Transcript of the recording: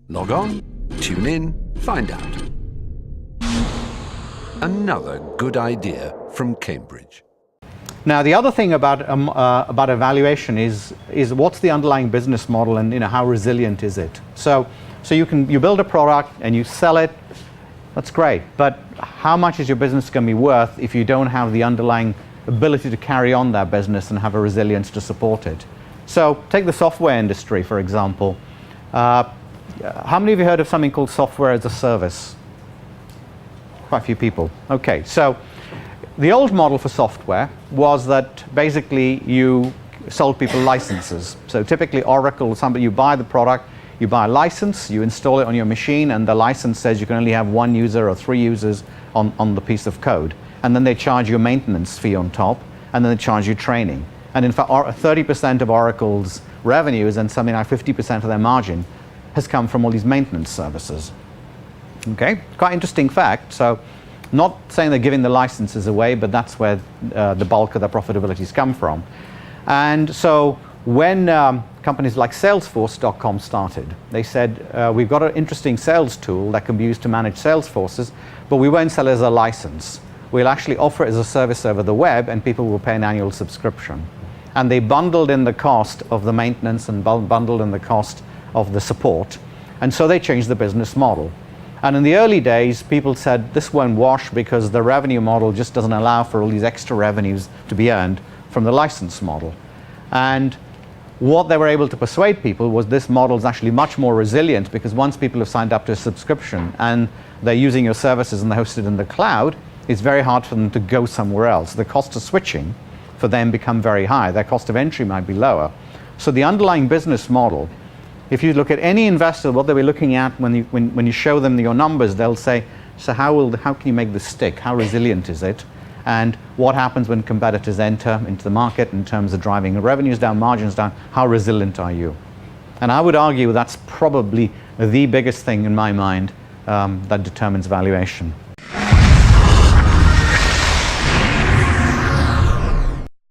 Log on, tune in, find out. Another good idea from Cambridge. Now, the other thing about evaluation is what's the underlying business model, and how resilient is it? So you build a product and you sell it. That's great, but how much is your business going to be worth if you don't have the underlying ability to carry on that business and have a resilience to support it? So take the software industry, for example. How many of you heard of something called software as a service? Quite a few people. Okay, so the old model for software was that basically you sold people licenses. So typically Oracle, you buy the product, you buy a license, you install it on your machine, and the license says you can only have 1 user or 3 users on the piece of code. And then they charge you a maintenance fee on top, and then they charge you training. And in fact, 30% of Oracle's revenues and something like 50% of their margin has come from all these maintenance services. Okay, quite interesting fact. So, not saying they're giving the licenses away, but that's where the bulk of their profitabilities come from. And so, when companies like Salesforce.com started, they said, we've got an interesting sales tool that can be used to manage sales forces, but we won't sell it as a license. We'll actually offer it as a service over the web, and people will pay an annual subscription. And they bundled in the cost of the maintenance and bundled in the cost of the support. And so they changed the business model. And in the early days, people said this won't wash because the revenue model just doesn't allow for all these extra revenues to be earned from the license model. And what they were able to persuade people was this model is actually much more resilient, because once people have signed up to a subscription and they're using your services and they're hosted in the cloud, it's very hard for them to go somewhere else. The cost of switching for them become very high. Their cost of entry might be lower. So the underlying business model, if you look at any investor, what they'll be looking at when you show them your numbers, they'll say, so how can you make this stick? How resilient is it? And what happens when competitors enter into the market in terms of driving revenues down, margins down? How resilient are you? And I would argue that's probably the biggest thing in my mind that determines valuation.